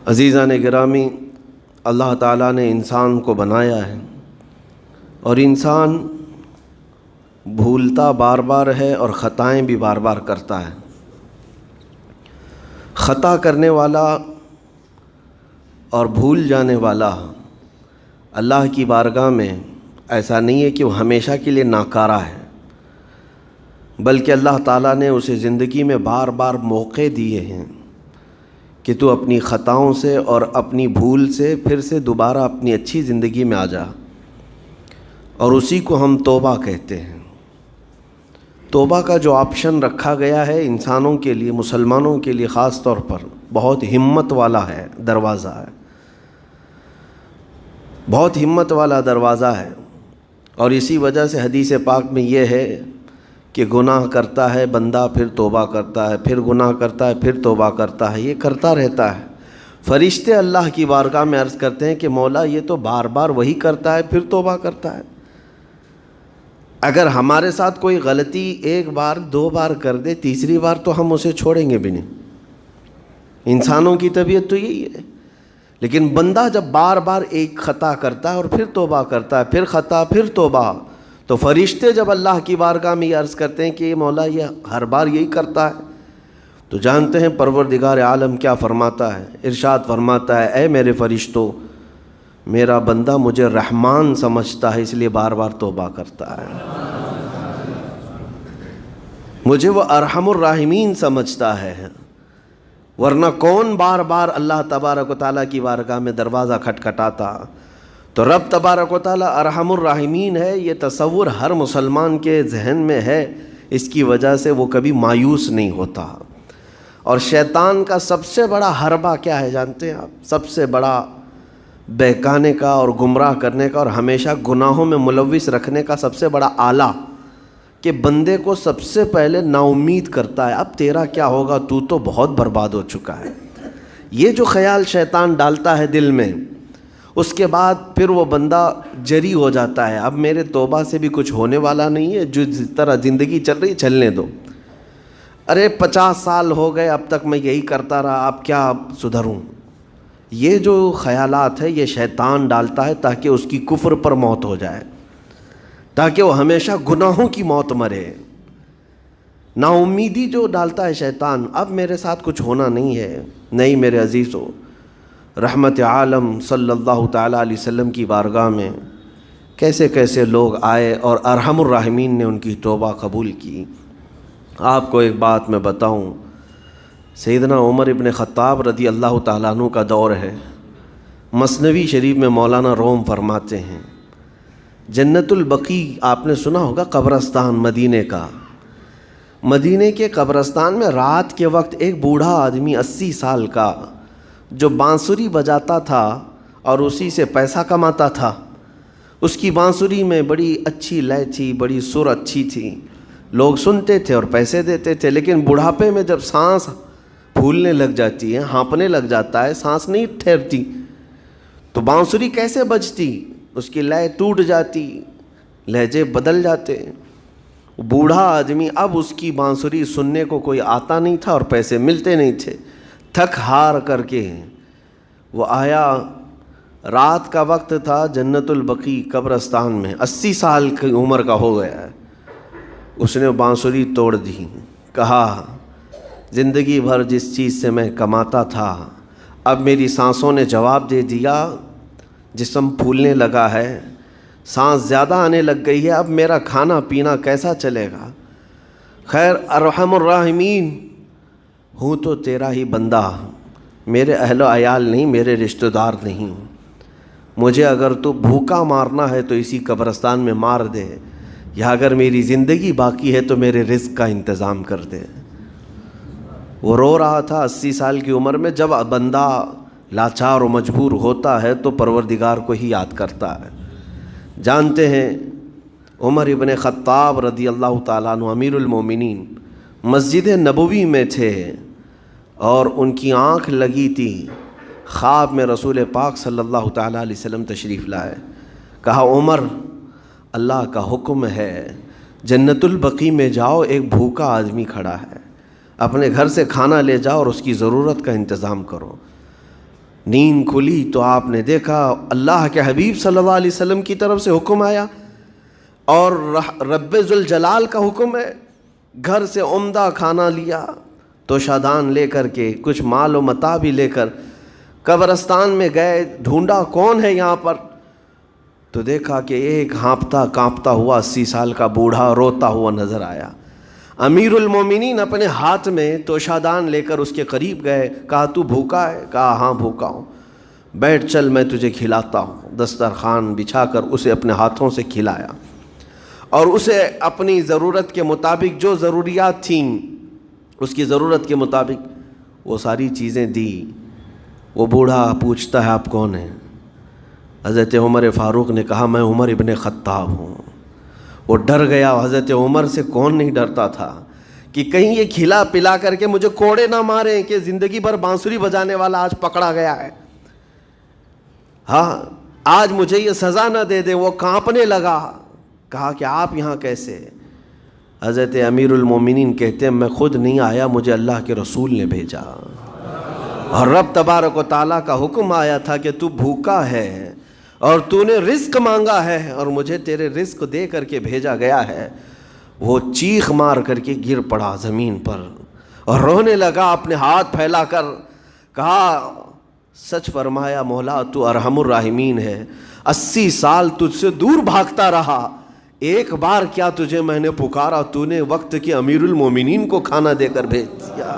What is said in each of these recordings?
عزیزان گرامی، اللہ تعالیٰ نے انسان کو بنایا ہے اور انسان بھولتا بار بار ہے اور خطائیں بھی بار بار کرتا ہے۔ خطا کرنے والا اور بھول جانے والا اللہ کی بارگاہ میں ایسا نہیں ہے کہ وہ ہمیشہ کے لیے ناکارہ ہے، بلکہ اللہ تعالیٰ نے اسے زندگی میں بار بار موقع دیے ہیں کہ تو اپنی خطاؤں سے اور اپنی بھول سے پھر سے دوبارہ اپنی اچھی زندگی میں آ جا، اور اسی کو ہم توبہ کہتے ہیں۔ توبہ کا جو آپشن رکھا گیا ہے انسانوں کے لیے، مسلمانوں کے لیے خاص طور پر، بہت ہمت والا ہے دروازہ ہے، بہت ہمت والا دروازہ ہے۔ اور اسی وجہ سے حدیث پاک میں یہ ہے کہ گناہ کرتا ہے بندہ، پھر توبہ کرتا ہے، پھر گناہ کرتا ہے، پھر توبہ کرتا ہے، یہ کرتا رہتا ہے۔ فرشتے اللہ کی بارگاہ میں عرض کرتے ہیں کہ مولا یہ تو بار بار وہی کرتا ہے، پھر توبہ کرتا ہے۔ اگر ہمارے ساتھ کوئی غلطی ایک بار دو بار کر دے، تیسری بار تو ہم اسے چھوڑیں گے بھی نہیں۔ انسانوں کی طبیعت تو یہی ہے، لیکن بندہ جب بار بار ایک خطا کرتا ہے اور پھر توبہ کرتا ہے، پھر خطا پھر توبہ، تو فرشتے جب اللہ کی بارگاہ میں یہ عرض کرتے ہیں کہ مولا یہ ہر بار یہی کرتا ہے، تو جانتے ہیں پروردگار عالم کیا فرماتا ہے؟ ارشاد فرماتا ہے، اے میرے فرشتوں، میرا بندہ مجھے رحمان سمجھتا ہے، اس لیے بار بار توبہ کرتا ہے، مجھے وہ ارحم الراحمین سمجھتا ہے، ورنہ کون بار بار اللہ تبارک و تعالیٰ کی بارگاہ میں دروازہ کھٹکھٹاتا؟ تو رب تبارک و تعالیٰ ارحم الراحمین ہے، یہ تصور ہر مسلمان کے ذہن میں ہے، اس کی وجہ سے وہ کبھی مایوس نہیں ہوتا۔ اور شیطان کا سب سے بڑا حربہ کیا ہے جانتے ہیں آپ؟ سب سے بڑا بہکانے کا اور گمراہ کرنے کا اور ہمیشہ گناہوں میں ملوث رکھنے کا سب سے بڑا آلہ، کہ بندے کو سب سے پہلے نا امید کرتا ہے، اب تیرا کیا ہوگا، تو بہت برباد ہو چکا ہے۔ یہ جو خیال شیطان ڈالتا ہے دل میں، اس کے بعد پھر وہ بندہ جری ہو جاتا ہے، اب میرے توبہ سے بھی کچھ ہونے والا نہیں ہے، جو جس طرح زندگی چل رہی چلنے دو، ارے 50 سال ہو گئے اب تک میں یہی کرتا رہا، اب کیا سدھروں؟ یہ جو خیالات ہے یہ شیطان ڈالتا ہے تاکہ اس کی کفر پر موت ہو جائے، تاکہ وہ ہمیشہ گناہوں کی موت مرے۔ نا امیدی جو ڈالتا ہے شیطان، اب میرے ساتھ کچھ ہونا نہیں ہے۔ نہیں میرے عزیزو، رحمت عالم صلی اللہ تعالیٰ علیہ وسلم کی بارگاہ میں کیسے کیسے لوگ آئے اور ارحم الراحمین نے ان کی توبہ قبول کی۔ آپ کو ایک بات میں بتاؤں، سیدنا عمر ابن خطاب رضی اللہ تعالیٰ عنہ کا دور ہے۔ مثنوی شریف میں مولانا روم فرماتے ہیں، جنت البقیع آپ نے سنا ہوگا، قبرستان مدینے کا، مدینے کے قبرستان میں رات کے وقت ایک بوڑھا آدمی 80 سال کا جو بانسری بجاتا تھا اور اسی سے پیسہ کماتا تھا، اس کی بانسری میں بڑی اچھی لے تھی، بڑی سر اچھی تھی، لوگ سنتے تھے اور پیسے دیتے تھے، لیکن بڑھاپے میں جب سانس پھولنے لگ جاتی ہے، ہانپنے لگ جاتا ہے، سانس نہیں ٹھہرتی، تو بانسری کیسے بجتی؟ اس کی لے ٹوٹ جاتی، لہجے بدل جاتے۔ بوڑھا آدمی، اب اس کی بانسری سننے کو کوئی آتا نہیں تھا اور پیسے ملتے نہیں تھے، تھک ہار کر کے وہ آیا، رات کا وقت تھا، جنت البقیع قبرستان میں، 80 سال کی عمر کا ہو گیا ہے، اس نے بانسری توڑ دی، کہا زندگی بھر جس چیز سے میں کماتا تھا اب میری سانسوں نے جواب دے دیا، جسم پھولنے لگا ہے، سانس زیادہ آنے لگ گئی ہے، اب میرا کھانا پینا کیسا چلے گا؟ خیر ارحم الراحمین ہوں تو تیرا ہی بندہ، میرے اہل و عیال نہیں، میرے رشتہ دار نہیں، مجھے اگر تو بھوکا مارنا ہے تو اسی قبرستان میں مار دے، یا اگر میری زندگی باقی ہے تو میرے رزق کا انتظام کر دے۔ وہ رو رہا تھا 80 سال کی عمر میں۔ جب بندہ لاچار و مجبور ہوتا ہے تو پروردگار کو ہی یاد کرتا ہے۔ جانتے ہیں عمر ابن خطاب رضی اللہ تعالیٰ عنہ امیر المومنین مسجد نبوی میں تھے اور ان کی آنکھ لگی تھی، خواب میں رسول پاک صلی اللہ تعالیٰ علیہ وسلم تشریف لائے، کہا عمر اللہ کا حکم ہے جنت البقیع میں جاؤ، ایک بھوکا آدمی کھڑا ہے، اپنے گھر سے کھانا لے جاؤ اور اس کی ضرورت کا انتظام کرو۔ نیند کھلی تو آپ نے دیکھا اللہ کے حبیب صلی اللہ علیہ وسلم کی طرف سے حکم آیا اور رب ذوالجلال کا حکم ہے. گھر سے عمدہ کھانا لیا تو شادان لے کر کے کچھ مال و متاع بھی لے کر قبرستان میں گئے. ڈھونڈا کون ہے یہاں پر, تو دیکھا کہ ایک ہانپتا کانپتا ہوا 80 سال کا بوڑھا روتا ہوا نظر آیا. امیر المومنین اپنے ہاتھ میں توشادان لے کر اس کے قریب گئے. کہا تو بھوکا ہے؟ کہا ہاں بھوکا ہوں. بیٹھ چل میں تجھے کھلاتا ہوں. دسترخوان بچھا کر اسے اپنے ہاتھوں سے کھلایا اور اسے اپنی ضرورت کے مطابق جو ضروریات تھیں اس کی ضرورت کے مطابق وہ ساری چیزیں دی. وہ بوڑھا پوچھتا ہے آپ کون ہیں؟ حضرت عمر فاروق نے کہا میں عمر ابن خطاب ہوں. وہ ڈر گیا. حضرت عمر سے کون نہیں ڈرتا تھا کہ کہیں یہ کھلا پلا کر کے مجھے کوڑے نہ ماریں کہ زندگی بھر بانسری بجانے والا آج پکڑا گیا ہے, ہاں آج مجھے یہ سزا نہ دے دے. وہ کانپنے لگا. کہا کہ آپ یہاں کیسے؟ حضرت امیر المومنین کہتے ہیں میں خود نہیں آیا, مجھے اللہ کے رسول نے بھیجا اور رب تبارک و تعالیٰ کا حکم آیا تھا کہ تو بھوکا ہے اور تو نے رزق مانگا ہے اور مجھے تیرے رزق دے کر کے بھیجا گیا ہے. وہ چیخ مار کر کے گر پڑا زمین پر اور رونے لگا اپنے ہاتھ پھیلا کر. کہا سچ فرمایا مولا تو ارحم الراحمین ہے. 80 سال تجھ سے دور بھاگتا رہا, ایک بار کیا تجھے میں نے پکارا, تو نے وقت کے امیر المومنین کو کھانا دے کر بھیج دیا.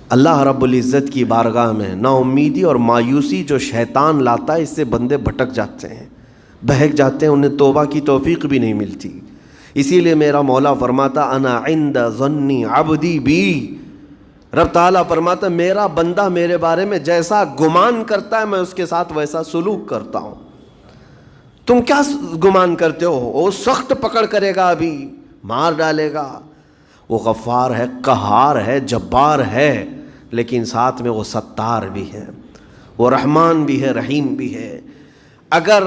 اللہ رب العزت کی بارگاہ میں نا امیدی اور مایوسی جو شیطان لاتا ہے اس سے بندے بھٹک جاتے ہیں, بہک جاتے ہیں, انہیں توبہ کی توفیق بھی نہیں ملتی. اسی لیے میرا مولا فرماتا انا عند ظن عبدی بی. رب تعالیٰ فرماتا میرا بندہ میرے بارے میں جیسا گمان کرتا ہے میں اس کے ساتھ ویسا سلوک کرتا ہوں. تم کیا گمان کرتے ہو؟ وہ سخت پکڑ کرے گا, ابھی مار ڈالے گا. وہ غفار ہے, قہار ہے, جبار ہے, لیکن ساتھ میں وہ ستار بھی ہے, وہ رحمان بھی ہے, رحیم بھی ہے. اگر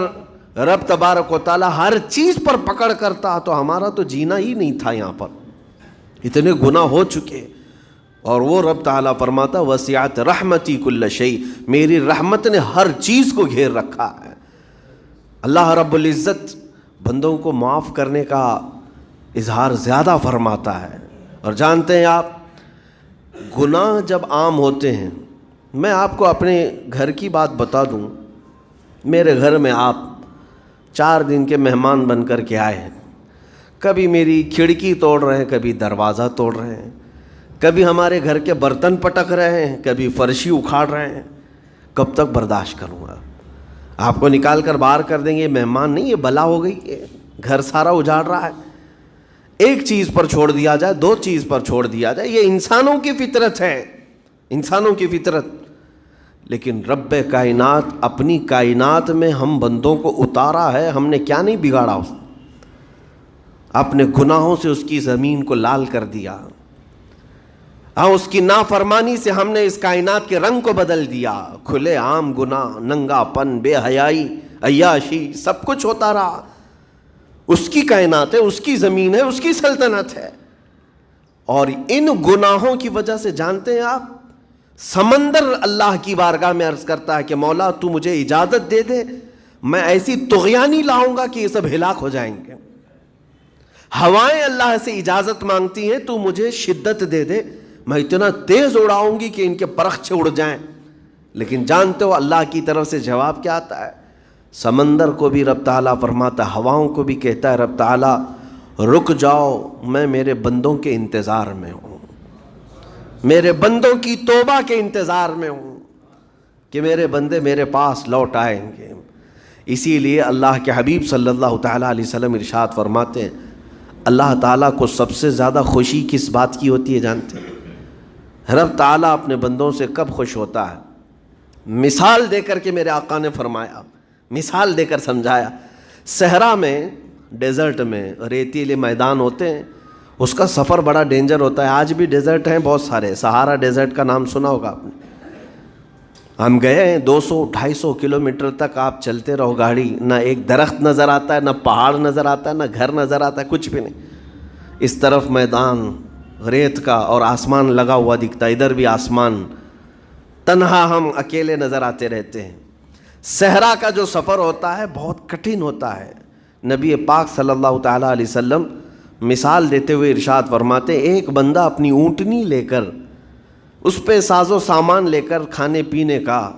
رب تبارک و تعالیٰ ہر چیز پر پکڑ کرتا تو ہمارا تو جینا ہی نہیں تھا. یہاں پر اتنے گناہ ہو چکے. اور وہ رب تعالیٰ فرماتا وسعت رحمتی کل شیء, میری رحمت نے ہر چیز کو گھیر رکھا ہے. اللہ رب العزت بندوں کو معاف کرنے کا اظہار زیادہ فرماتا ہے. اور جانتے ہیں آپ گناہ جب عام ہوتے ہیں, میں آپ کو اپنے گھر کی بات بتا دوں. میرے گھر میں آپ 4 دن کے مہمان بن کر کے آئے ہیں. کبھی میری کھڑکی توڑ رہے ہیں, کبھی دروازہ توڑ رہے ہیں, کبھی ہمارے گھر کے برتن پٹک رہے ہیں, کبھی فرشی اکھاڑ رہے ہیں. کب تک برداشت کروں گا؟ آپ کو نکال کر باہر کر دیں گے. یہ مہمان نہیں, یہ بلا ہو گئی ہے, گھر سارا اجاڑ رہا ہے. ایک چیز پر چھوڑ دیا جائے, 2 چیز پر چھوڑ دیا جائے, یہ انسانوں کی فطرت ہے, انسانوں کی فطرت. لیکن رب کائنات اپنی کائنات میں ہم بندوں کو اتارا ہے, ہم نے کیا نہیں بگاڑا اس اپنے گناہوں سے اس کی زمین کو لال کر دیا. ہاں اس کی نافرمانی سے ہم نے اس کائنات کے رنگ کو بدل دیا. کھلے عام گناہ, ننگا پن, بے حیائی, عیاشی, سب کچھ ہوتا رہا. اس کی کائنات ہے, اس کی زمین ہے, اس کی سلطنت ہے. اور ان گناہوں کی وجہ سے جانتے ہیں آپ سمندر اللہ کی بارگاہ میں عرض کرتا ہے کہ مولا تو مجھے اجازت دے دے, میں ایسی طغیانی لاؤں گا کہ یہ سب ہلاک ہو جائیں گے. ہوائیں اللہ سے اجازت مانگتی ہیں تو مجھے شدت دے دے, میں اتنا تیز اڑاؤں گی کہ ان کے پرخچے اڑ جائیں. لیکن جانتے ہو اللہ کی طرف سے جواب کیا آتا ہے؟ سمندر کو بھی رب تعالیٰ فرماتا ہے, ہواؤں کو بھی کہتا ہے رب تعالیٰ رک جاؤ, میں میرے بندوں کے انتظار میں ہوں, میرے بندوں کی توبہ کے انتظار میں ہوں کہ میرے بندے میرے پاس لوٹ آئیں گے. اسی لیے اللہ کے حبیب صلی اللہ تعالیٰ علیہ وسلم ارشاد فرماتے ہیں اللہ تعالیٰ کو سب سے زیادہ خوشی کس بات کی ہوتی ہے جانتے ہیں؟ رب تعالیٰ اپنے بندوں سے کب خوش ہوتا ہے؟ مثال دے کر کے میرے آقا نے فرمایا, مثال دے کر سمجھایا. صحرا میں, ڈیزرٹ میں ریتیلے میدان ہوتے ہیں, اس کا سفر بڑا ڈینجر ہوتا ہے. آج بھی ڈیزرٹ ہیں بہت سارے, سہارا ڈیزرٹ کا نام سنا ہوگا آپ نے. ہم گئے ہیں 200-250 کلومیٹر تک آپ چلتے رہو گاڑی, نہ ایک درخت نظر آتا ہے, نہ پہاڑ نظر آتا ہے, نہ گھر نظر آتا ہے, کچھ بھی نہیں. اس طرف میدان ریت کا اور آسمان لگا ہوا دکھتا ہے, ادھر بھی آسمان. تنہا ہم اکیلے نظر آتے رہتے ہیں۔ صحرا کا جو سفر ہوتا ہے بہت کٹھن ہوتا ہے۔ نبی پاک صلی اللہ تعالیٰ علیہ وسلم مثال دیتے ہوئے ارشاد فرماتے، ایک بندہ اپنی اونٹنی لے کر، اس پہ ساز و سامان لے کر کھانے پینے کا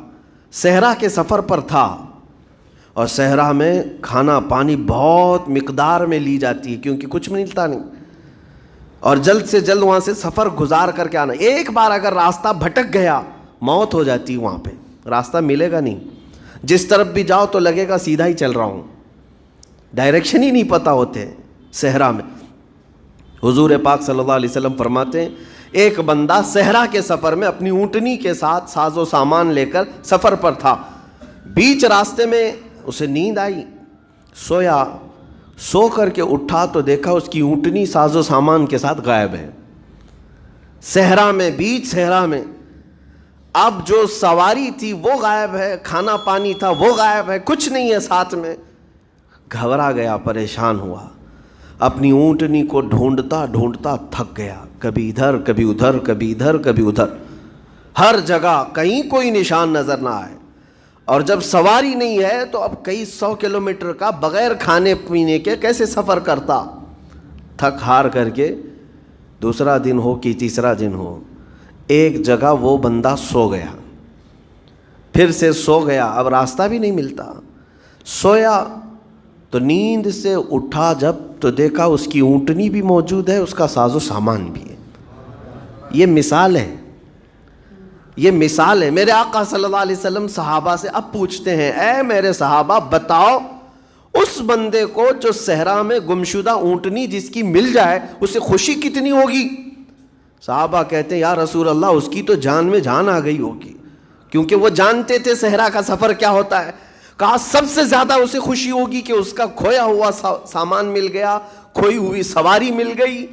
صحرا کے سفر پر تھا، اور صحرا میں کھانا پانی بہت مقدار میں لی جاتی ہے کیونکہ کچھ ملتا نہیں، اور جلد سے جلد وہاں سے سفر گزار کر کے آنا۔ ایک بار اگر راستہ بھٹک گیا موت ہو جاتی ہے، وہاں پہ راستہ ملے گا نہیں، جس طرف بھی جاؤ تو لگے گا سیدھا ہی چل رہا ہوں، ڈائریکشن ہی نہیں پتہ ہوتے صحرا میں۔ حضور پاک صلی اللہ علیہ وسلم فرماتے ہیں ایک بندہ صحرا کے سفر میں اپنی اونٹنی کے ساتھ ساز و سامان لے کر سفر پر تھا، بیچ راستے میں اسے نیند آئی، سویا، سو کر کے اٹھا تو دیکھا اس کی اونٹنی ساز و سامان کے ساتھ غائب ہے، صحرا میں، بیچ صحرا میں۔ اب جو سواری تھی وہ غائب ہے، کھانا پانی تھا وہ غائب ہے، کچھ نہیں ہے ساتھ میں۔ گھبرا گیا، پریشان ہوا، اپنی اونٹنی کو ڈھونڈتا ڈھونڈتا تھک گیا، کبھی ادھر کبھی ادھر، کبھی ادھر کبھی ادھر، ہر جگہ کہیں کوئی نشان نظر نہ آئے۔ اور جب سواری نہیں ہے تو اب کئی 100 کلومیٹر کا بغیر کھانے پینے کے کیسے سفر کرتا؟ تھک ہار کر کے دوسرا دن ہو کہ تیسرا دن ہو، ایک جگہ وہ بندہ سو گیا، پھر سے سو گیا، اب راستہ بھی نہیں ملتا، سویا تو نیند سے اٹھا جب تو دیکھا اس کی اونٹنی بھی موجود ہے، اس کا ساز و سامان بھی ہے۔ یہ مثال ہے، یہ مثال ہے۔ میرے آقا صلی اللہ علیہ وسلم صحابہ سے اب پوچھتے ہیں، اے میرے صحابہ بتاؤ اس بندے کو جو صحرا میں گمشدہ اونٹنی جس کی مل جائے اسے خوشی کتنی ہوگی؟ صحابہ کہتے ہیں یا رسول اللہ اس کی تو جان میں جان آ گئی ہوگی، کیونکہ وہ جانتے تھے صحرا کا سفر کیا ہوتا ہے۔ کہا سب سے زیادہ اسے خوشی ہوگی کہ اس کا کھویا ہوا سامان مل گیا، کھوئی ہوئی سواری مل گئی۔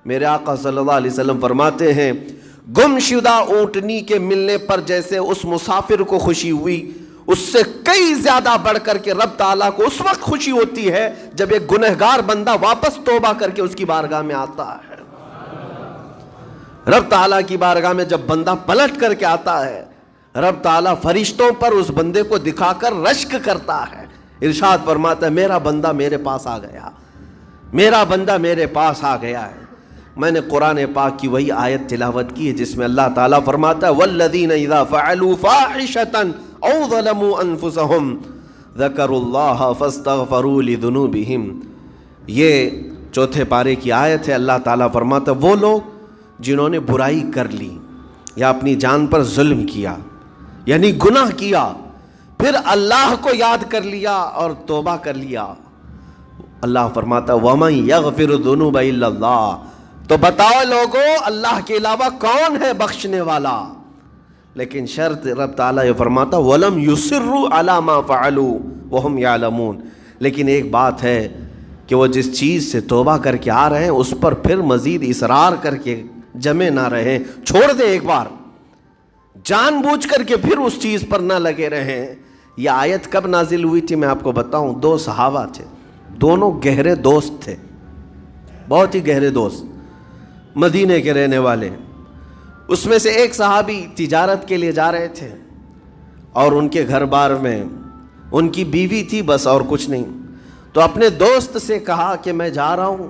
میرے آقا صلی اللہ علیہ وسلم فرماتے ہیں گمشدہ اونٹنی کے ملنے پر جیسے اس مسافر کو خوشی ہوئی، اس سے کئی زیادہ بڑھ کر کے رب تعالیٰ کو اس وقت خوشی ہوتی ہے جب ایک گنہگار بندہ واپس توبہ کر کے اس کی بارگاہ میں آتا ہے۔ رب تعالیٰ کی بارگاہ میں جب بندہ پلٹ کر کے آتا ہے، رب تعالیٰ فرشتوں پر اس بندے کو دکھا کر رشک کرتا ہے، ارشاد فرماتا ہے میرا بندہ میرے پاس آ گیا، میرا بندہ میرے پاس آ گیا ہے۔ میں نے قرآن پاک کی وہی آیت تلاوت کی ہے جس میں اللہ تعالیٰ فرماتا ہے وَالَّذِينَ إِذَا فَعَلُوا فَاحِشَةً أَوْ ظَلَمُوا أَنفُسَهُمْ ذَكَرُوا اللَّهَ فَاسْتَغْفَرُوا لِذُنُوبِهِمْ۔ یہ چوتھے پارے کی آیت ہے۔ اللہ تعالیٰ فرماتا ہے وہ لوگ جنہوں نے برائی کر لی یا اپنی جان پر ظلم کیا یعنی گناہ کیا، پھر اللہ کو یاد کر لیا اور توبہ کر لیا، اللہ فرماتا ہے وَمَن يَغْفِرُ الذُّنُوبَ إِلَّا اللَّهُ، تو بتاؤ لوگوں اللہ کے علاوہ کون ہے بخشنے والا؟ لیکن شرط رب تعالیٰ یہ فرماتا وَلَمْ يُصِرُّوا عَلَى مَا فَعَلُوا وَهُمْ يَعْلَمُونَ، لیکن ایک بات ہے کہ وہ جس چیز سے توبہ کر کے آ رہے ہیں اس پر پھر مزید اصرار کر کے جمے نہ رہیں، چھوڑ دیں ایک بار، جان بوجھ کر کے پھر اس چیز پر نہ لگے رہیں۔ یہ آیت کب نازل ہوئی تھی میں آپ کو بتاؤں، دو صحابہ تھے، دونوں گہرے دوست تھے، بہت ہی گہرے دوست، مدینے کے رہنے والے۔ اس میں سے ایک صحابی تجارت کے لیے جا رہے تھے اور ان کے گھر بار میں ان کی بیوی تھی بس اور کچھ نہیں، تو اپنے دوست سے کہا کہ میں جا رہا ہوں،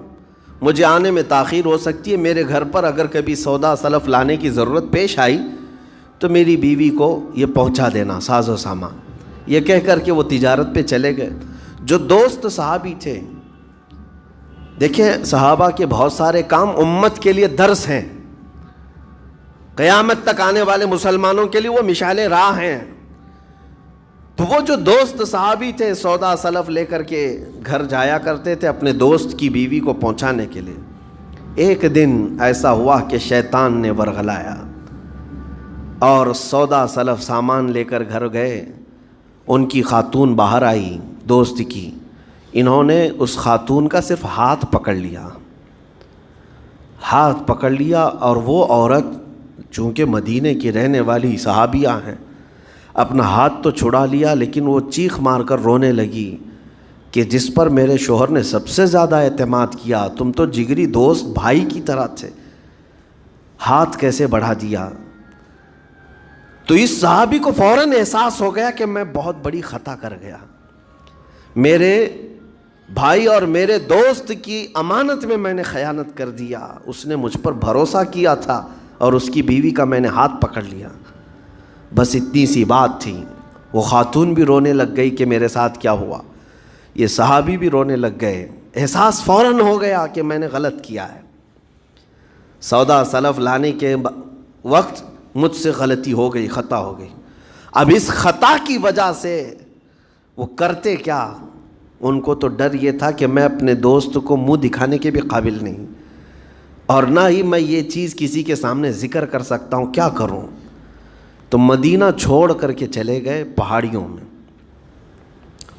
مجھے آنے میں تاخیر ہو سکتی ہے، میرے گھر پر اگر کبھی سودا سلف لانے کی ضرورت پیش آئی تو میری بیوی کو یہ پہنچا دینا ساز و سامان۔ یہ کہہ کر کے وہ تجارت پہ چلے گئے۔ جو دوست صحابی تھے، دیکھیں صحابہ کے بہت سارے کام امت کے لیے درس ہیں، قیامت تک آنے والے مسلمانوں کے لیے وہ مشعل راہ ہیں۔ تو وہ جو دوست صحابی تھے سودا سلف لے کر کے گھر جایا کرتے تھے اپنے دوست کی بیوی کو پہنچانے کے لیے۔ ایک دن ایسا ہوا کہ شیطان نے ورغلایا اور سودا سلف سامان لے کر گھر گئے۔ ان کی خاتون باہر آئی دوست کی، انہوں نے اس خاتون کا صرف ہاتھ پکڑ لیا، ہاتھ پکڑ لیا، اور وہ عورت چونکہ مدینے کی رہنے والی صحابیہ ہیں، اپنا ہاتھ تو چھڑا لیا لیکن وہ چیخ مار کر رونے لگی کہ جس پر میرے شوہر نے سب سے زیادہ اعتماد کیا، تم تو جگری دوست بھائی کی طرح تھے، ہاتھ کیسے بڑھا دیا؟ تو اس صحابی کو فوراً احساس ہو گیا کہ میں بہت بڑی خطا کر گیا، میرے بھائی اور میرے دوست کی امانت میں نے خیانت کر دیا، اس نے مجھ پر بھروسہ کیا تھا اور اس کی بیوی کا میں نے ہاتھ پکڑ لیا، بس اتنی سی بات تھی۔ وہ خاتون بھی رونے لگ گئی کہ میرے ساتھ کیا ہوا، یہ صحابی بھی رونے لگ گئے، احساس فوراً ہو گیا کہ میں نے غلط کیا ہے، سودا سلف لانے کے وقت مجھ سے غلطی ہو گئی، خطا ہو گئی۔ اب اس خطا کی وجہ سے وہ کرتے کیا، ان کو تو ڈر یہ تھا کہ میں اپنے دوست کو منہ دکھانے کے بھی قابل نہیں، اور نہ ہی میں یہ چیز کسی کے سامنے ذکر کر سکتا ہوں، کیا کروں؟ تو مدینہ چھوڑ کر کے چلے گئے پہاڑیوں میں،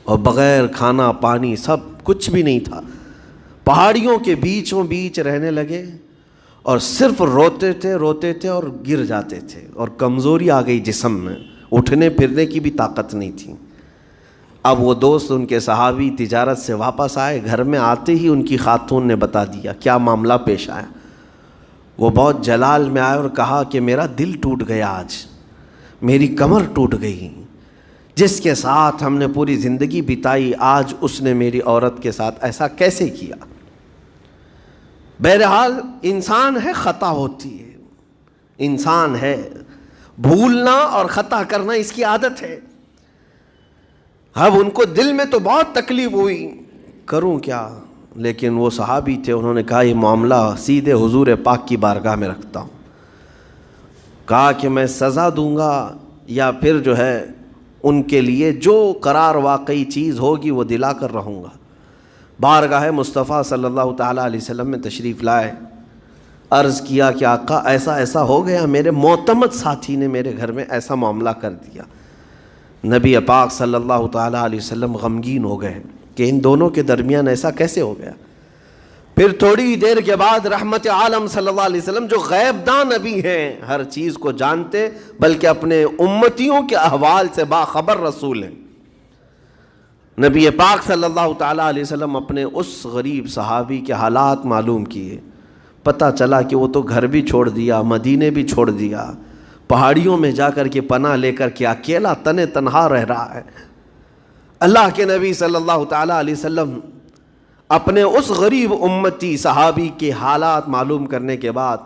اور بغیر کھانا پانی سب کچھ بھی نہیں تھا، پہاڑیوں کے بیچوں بیچ رہنے لگے، اور صرف روتے تھے اور گر جاتے تھے، اور کمزوری آ گئی جسم میں، اٹھنے پھرنے کی بھی طاقت نہیں تھی۔ اب وہ دوست ان کے صحابی تجارت سے واپس آئے، گھر میں آتے ہی ان کی خاتون نے بتا دیا کیا معاملہ پیش آیا۔ وہ بہت جلال میں آئے اور کہا کہ میرا دل ٹوٹ گیا، آج میری کمر ٹوٹ گئی، جس کے ساتھ ہم نے پوری زندگی بتائی، آج اس نے میری عورت کے ساتھ ایسا کیسے کیا؟ بہرحال انسان ہے، خطا ہوتی ہے، انسان ہے، بھولنا اور خطا کرنا اس کی عادت ہے۔ اب ان کو دل میں تو بہت تکلیف ہوئی، کروں کیا؟ لیکن وہ صحابی تھے، انہوں نے کہا یہ معاملہ سیدھے حضور پاک کی بارگاہ میں رکھتا ہوں، کہا کہ میں سزا دوں گا یا پھر جو ہے ان کے لیے جو قرار واقعی چیز ہوگی وہ دلا کر رہوں گا۔ بارگاہ مصطفیٰ صلی اللہ تعالیٰ علیہ وسلم میں تشریف لائے، عرض کیا کہ آقا ایسا ایسا ہو گیا، میرے معتمد ساتھی نے میرے گھر میں ایسا معاملہ کر دیا۔ نبی پاک صلی اللہ تعالیٰ علیہ وسلم غمگین ہو گئے کہ ان دونوں کے درمیان ایسا کیسے ہو گیا۔ پھر تھوڑی دیر کے بعد رحمت عالم صلی اللہ علیہ وسلم جو غیب داں نبی ہیں، ہر چیز کو جانتے، بلکہ اپنے امتیوں کے احوال سے باخبر رسول ہیں، نبی پاک صلی اللہ تعالیٰ علیہ وسلم اپنے اس غریب صحابی کے حالات معلوم کیے، پتہ چلا کہ وہ تو گھر بھی چھوڑ دیا، مدینے بھی چھوڑ دیا، پہاڑیوں میں جا کر کے پناہ لے کر کے اکیلا تنہا رہ رہا ہے۔ اللہ کے نبی صلی اللہ تعالیٰ علیہ وسلم اپنے اس غریب امتی صحابی کے حالات معلوم کرنے کے بعد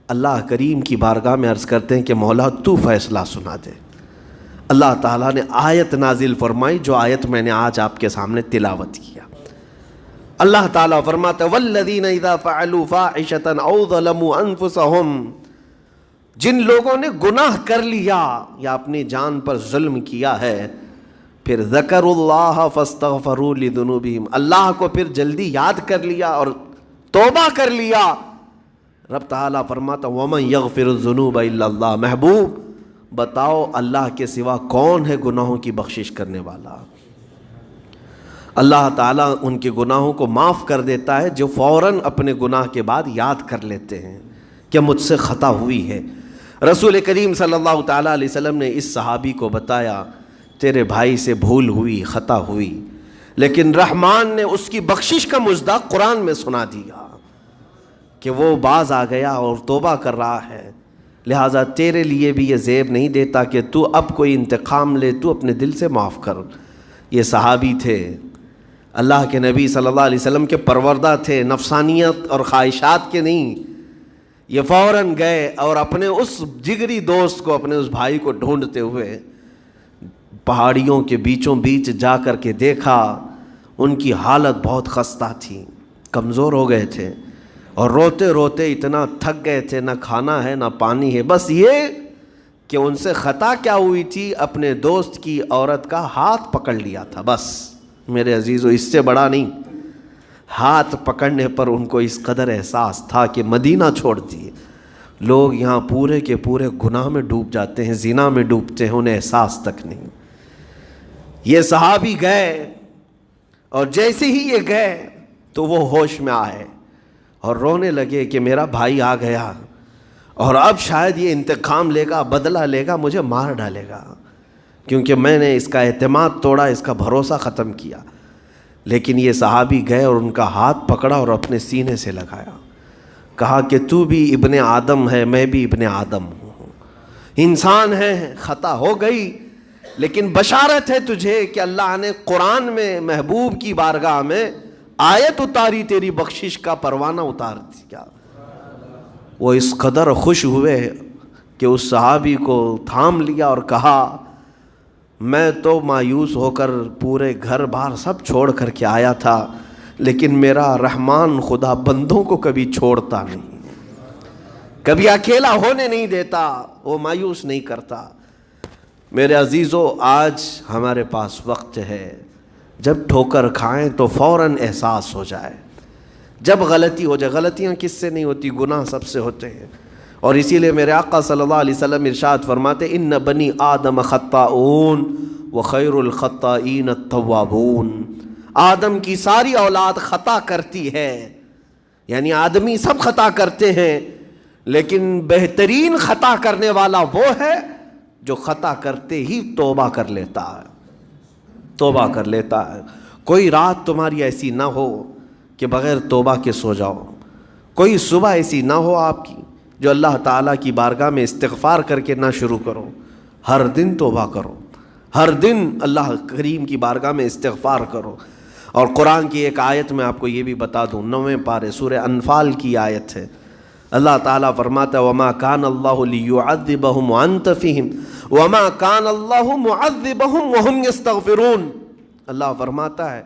اللہ کریم کی بارگاہ میں عرض کرتے ہیں کہ مولا تو فیصلہ سنا دے۔ اللہ تعالیٰ نے آیت نازل فرمائی، جو آیت میں نے آج آپ کے سامنے تلاوت کیا۔ اللہ تعالیٰ فرماتا ہے والذین اذا فعلوا فاحشۃ او ظلموا انفسهم، جن لوگوں نے گناہ کر لیا یا اپنی جان پر ظلم کیا ہے، پھر ذکر اللہ فاستغفروا لذنوبہم، اللہ کو پھر جلدی یاد کر لیا اور توبہ کر لیا، رب تعالیٰ فرماتا ومن یغفر الذنوب الا اللہ، محبوب بتاؤ اللہ کے سوا کون ہے گناہوں کی بخشش کرنے والا؟ اللہ تعالیٰ ان کے گناہوں کو معاف کر دیتا ہے جو فوراً اپنے گناہ کے بعد یاد کر لیتے ہیں کہ مجھ سے خطا ہوئی ہے۔ رسول کریم صلی اللہ تعالیٰ علیہ وسلم نے اس صحابی کو بتایا تیرے بھائی سے بھول ہوئی، خطا ہوئی، لیکن رحمان نے اس کی بخشش کا مصداق قرآن میں سنا دیا کہ وہ باز آ گیا اور توبہ کر رہا ہے، لہٰذا تیرے لیے بھی یہ زیب نہیں دیتا کہ تو اب کوئی انتقام لے، تو اپنے دل سے معاف کر۔ یہ صحابی تھے، اللہ کے نبی صلی اللہ علیہ وسلم کے پروردہ تھے، نفسانیت اور خواہشات کے نہیں۔ یہ فوراً گئے اور اپنے اس جگری دوست کو، اپنے اس بھائی کو ڈھونڈتے ہوئے پہاڑیوں کے بیچوں بیچ جا کر کے دیکھا، ان کی حالت بہت خستہ تھی، کمزور ہو گئے تھے، اور روتے روتے اتنا تھک گئے تھے، نہ کھانا ہے نہ پانی ہے، بس یہ کہ ان سے خطا کیا ہوئی تھی، اپنے دوست کی عورت کا ہاتھ پکڑ لیا تھا، بس میرے عزیزو اس سے بڑا نہیں۔ ہاتھ پکڑنے پر ان کو اس قدر احساس تھا کہ مدینہ چھوڑ دیے، لوگ یہاں پورے کے پورے گناہ میں ڈوب جاتے ہیں، زنا میں ڈوبتے ہیں، انہیں احساس تک نہیں۔ یہ صحابی گئے، اور جیسے ہی یہ گئے تو وہ ہوش میں آئے اور رونے لگے کہ میرا بھائی آ گیا اور اب شاید یہ انتقام لے گا، بدلہ لے گا، مجھے مار ڈالے گا، کیونکہ میں نے اس کا اعتماد توڑا، اس کا بھروسہ ختم کیا۔ لیکن یہ صحابی گئے اور ان کا ہاتھ پکڑا اور اپنے سینے سے لگایا، کہا کہ تو بھی ابن آدم ہے، میں بھی ابن آدم ہوں، انسان ہے، خطا ہو گئی، لیکن بشارت ہے تجھے کہ اللہ نے قرآن میں محبوب کی بارگاہ میں آیت اتاری، تیری بخشش کا پروانہ اتار دیا۔ وہ اس قدر خوش ہوئے کہ اس صحابی کو تھام لیا اور کہا میں تو مایوس ہو کر پورے گھر بار سب چھوڑ کر کے آیا تھا، لیکن میرا رحمان خدا بندوں کو کبھی چھوڑتا نہیں، کبھی اکیلا ہونے نہیں دیتا، وہ مایوس نہیں کرتا۔ میرے عزیزو، آج ہمارے پاس وقت ہے، جب ٹھوکر کھائیں تو فوراً احساس ہو جائے، جب غلطی ہو جائے۔ غلطیاں کس سے نہیں ہوتی؟ گناہ سب سے ہوتے ہیں، اور اسی لیے میرے آقا صلی اللہ علیہ وسلم ارشاد فرماتے ان بنی آدم خطاؤون وخیر الخطائین التوابون۔ آدم کی ساری اولاد خطا کرتی ہے، یعنی آدمی سب خطا کرتے ہیں، لیکن بہترین خطا کرنے والا وہ ہے جو خطا کرتے ہی توبہ کر لیتا ہے، توبہ کر لیتا ہے۔ کوئی رات تمہاری ایسی نہ ہو کہ بغیر توبہ کے سو جاؤ، کوئی صبح ایسی نہ ہو آپ کی جو اللہ تعالیٰ کی بارگاہ میں استغفار کر کے نہ شروع کرو۔ ہر دن توبہ کرو، ہر دن اللہ کریم کی بارگاہ میں استغفار کرو۔ اور قرآن کی ایک آیت میں آپ کو یہ بھی بتا دوں، 9ویں پارے سورہ انفال کی آیت ہے، اللہ تعالیٰ فرماتا ہے وَمَا كَانَ اللَّهُ لِيُعَذِّبَهُمْ وَأَنْتَ فِيهِمْ وَمَا كَانَ اللَّهُ مُعَذِّبَهُمْ وَهُمْ يَسْتَغْفِرُونَ۔ اللہ فرماتا ہے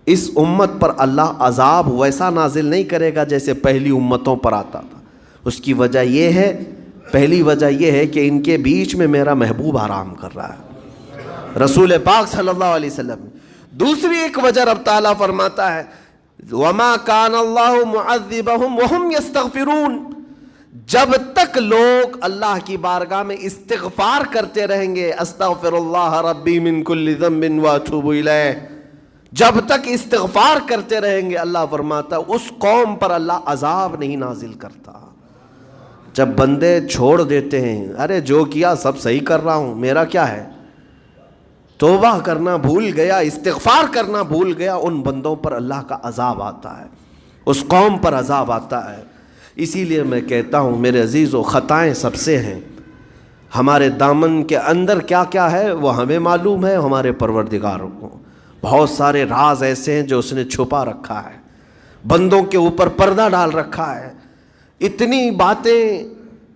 اس امت پر اللہ عذاب ویسا نازل نہیں کرے گا جیسے پہلی امتوں پر آتا تھا۔ اس کی وجہ یہ ہے، پہلی وجہ یہ ہے کہ ان کے بیچ میں میرا محبوب آرام کر رہا ہے، رسول پاک صلی اللہ علیہ وسلم۔ دوسری ایک وجہ رب تعالیٰ فرماتا ہے وَمَا كَانَ اللَّهُ مُعَذِّبَهُمْ وَهُمْ يَسْتَغْفِرُونَ۔ جب تک لوگ اللہ کی بارگاہ میں استغفار کرتے رہیں گے، استغفر اللہ ربی من کل ذنب واتوب الیہ، جب تک استغفار کرتے رہیں گے، اللہ فرماتا ہے اس قوم پر اللہ عذاب نہیں نازل کرتا۔ جب بندے چھوڑ دیتے ہیں، ارے جو کیا سب صحیح کر رہا ہوں، میرا کیا ہے، توبہ کرنا بھول گیا، استغفار کرنا بھول گیا، ان بندوں پر اللہ کا عذاب آتا ہے، اس قوم پر عذاب آتا ہے۔ اسی لیے میں کہتا ہوں میرے عزیزو، خطائیں سب سے ہیں، ہمارے دامن کے اندر کیا کیا ہے وہ ہمیں معلوم ہے، ہمارے پروردگار کو۔ بہت سارے راز ایسے ہیں جو اس نے چھپا رکھا ہے، بندوں کے اوپر پردہ ڈال رکھا ہے، اتنی باتیں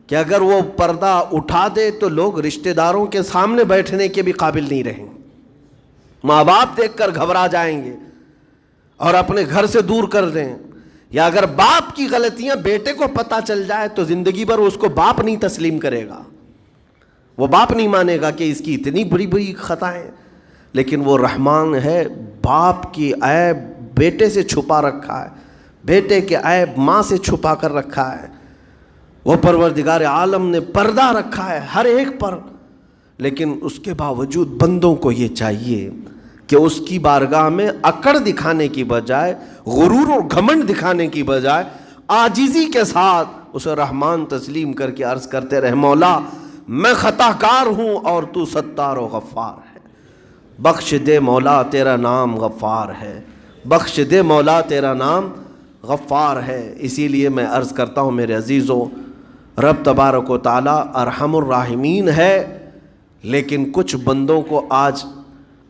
کہ اگر وہ پردہ اٹھا دے تو لوگ رشتہ داروں کے سامنے بیٹھنے کے بھی قابل نہیں رہیں، ماں باپ دیکھ کر گھبرا جائیں گے اور اپنے گھر سے دور کر دیں، یا اگر باپ کی غلطیاں بیٹے کو پتہ چل جائے تو زندگی بھر اس کو باپ نہیں تسلیم کرے گا، وہ باپ نہیں مانے گا کہ اس کی اتنی بڑی بڑی خطائیں۔ لیکن وہ رحمان ہے، باپ کی عیب بیٹے سے چھپا رکھا ہے، بیٹے کے عیب ماں سے چھپا کر رکھا ہے۔ وہ پروردگار عالم نے پردہ رکھا ہے ہر ایک پر، لیکن اس کے باوجود بندوں کو یہ چاہیے کہ اس کی بارگاہ میں اکڑ دکھانے کی بجائے، غرور اور گھمنڈ دکھانے کی بجائے، عاجزی کے ساتھ اسے رحمان تسلیم کر کے عرض کرتے رہے مولا میں خطا کار ہوں اور تو ستار و غفار ہے، بخش دے مولا تیرا نام غفار ہے، بخش دے مولا تیرا نام غفار ہے۔ اسی لیے میں عرض کرتا ہوں میرے عزیزو، رب تبارک و تعالی ارحم الراحمین ہے، لیکن کچھ بندوں کو آج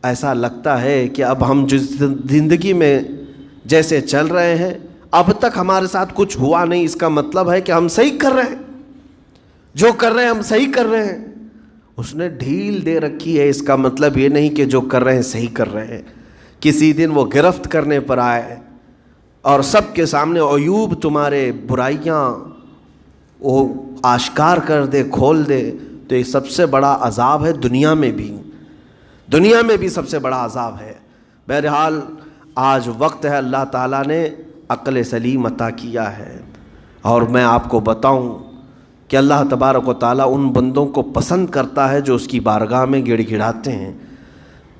ایسا لگتا ہے کہ اب ہم جس زندگی میں جیسے چل رہے ہیں، اب تک ہمارے ساتھ کچھ ہوا نہیں، اس کا مطلب ہے کہ ہم صحیح کر رہے ہیں، جو کر رہے ہیں ہم صحیح کر رہے ہیں۔ اس نے ڈھیل دے رکھی ہے، اس کا مطلب یہ نہیں کہ جو کر رہے ہیں صحیح کر رہے ہیں۔ کسی دن وہ گرفت کرنے پر آئے اور سب کے سامنے عیوب تمہارے برائیاں وہ آشکار کر دے، کھول دے، تو یہ سب سے بڑا عذاب ہے، دنیا میں بھی سب سے بڑا عذاب ہے۔ بہرحال آج وقت ہے، اللہ تعالیٰ نے عقل سلیم عطا کیا ہے، اور میں آپ کو بتاؤں کہ اللہ تبارک و تعالیٰ ان بندوں کو پسند کرتا ہے جو اس کی بارگاہ میں گڑ گڑاتے ہیں۔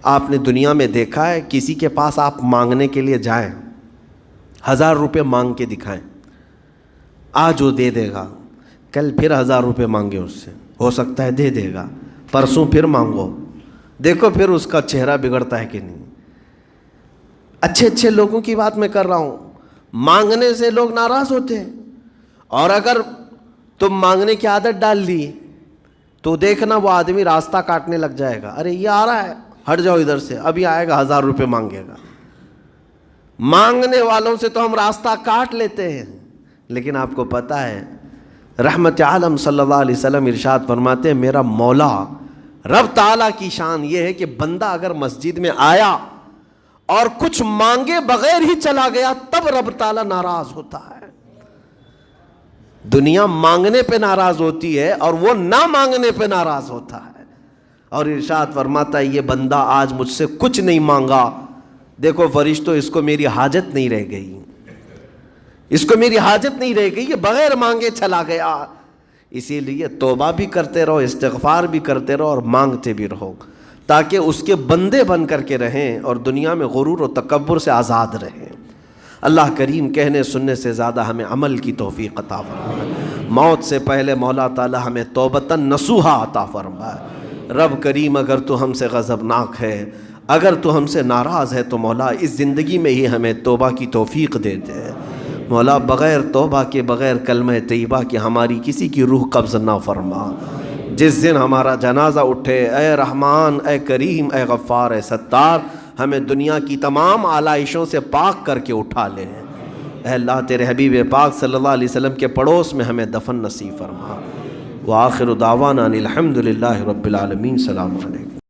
آپ نے دنیا میں دیکھا ہے، کسی کے پاس آپ مانگنے کے لیے جائیں، 1000 روپے مانگ کے دکھائیں، آج وہ دے دے گا، کل پھر 1000 روپے مانگے اس سے، ہو سکتا ہے دے دے گا، پرسوں پھر مانگو، دیکھو پھر اس کا چہرہ بگڑتا ہے کہ نہیں۔ اچھے لوگوں کی بات میں کر رہا ہوں، مانگنے سے لوگ ناراض ہوتے ہیں، اور اگر تم مانگنے کی عادت ڈال لی تو دیکھنا وہ آدمی راستہ کاٹنے لگ جائے گا، ارے یہ آ رہا ہے، ہٹ جاؤ ادھر سے، ابھی آئے گا 1000 روپے مانگے گا۔ مانگنے والوں سے تو ہم راستہ کاٹ لیتے ہیں، لیکن آپ کو پتہ ہے رحمت عالم صلی اللہ علیہ وسلم ارشاد فرماتے ہیں میرا مولا رب تعالیٰ کی شان یہ ہے کہ بندہ اگر مسجد میں آیا اور کچھ مانگے بغیر ہی چلا گیا تب رب تعالیٰ ناراض ہوتا ہے۔ دنیا مانگنے پہ ناراض ہوتی ہے اور وہ نہ مانگنے پہ ناراض ہوتا ہے، اور ارشاد فرماتا ہے یہ بندہ آج مجھ سے کچھ نہیں مانگا، دیکھو فرشتوں اس کو میری حاجت نہیں رہ گئی، اس کو میری حاجت نہیں رہ گئی، یہ بغیر مانگے چلا گیا۔ اسی لیے توبہ بھی کرتے رہو، استغفار بھی کرتے رہو اور مانگتے بھی رہو، تاکہ اس کے بندے بن کر کے رہیں اور دنیا میں غرور و تکبر سے آزاد رہیں۔ اللہ کریم کہنے سننے سے زیادہ ہمیں عمل کی توفیق عطا فرمائے۔ موت سے پہلے مولا تعالی ہمیں توبتاً نصوحا عطا فرمائے۔ رب کریم اگر تو ہم سے غضبناک ہے، اگر تو ہم سے ناراض ہے تو مولا اس زندگی میں ہی ہمیں توبہ کی توفیق دے دے۔ مولا بغیر توبہ کے، بغیر کلمہ طیبہ کے ہماری کسی کی روح قبض نہ فرما۔ جس دن ہمارا جنازہ اٹھے، اے رحمان، اے کریم، اے غفار، اے ستار، ہمیں دنیا کی تمام آلائشوں سے پاک کر کے اٹھا لے۔ اے اللہ تیرے حبیب پاک صلی اللہ علیہ وسلم کے پڑوس میں ہمیں دفن نصیب فرما۔ وآخر دعوانا ان الحمد للہ رب العالمین۔ السلام علیکم۔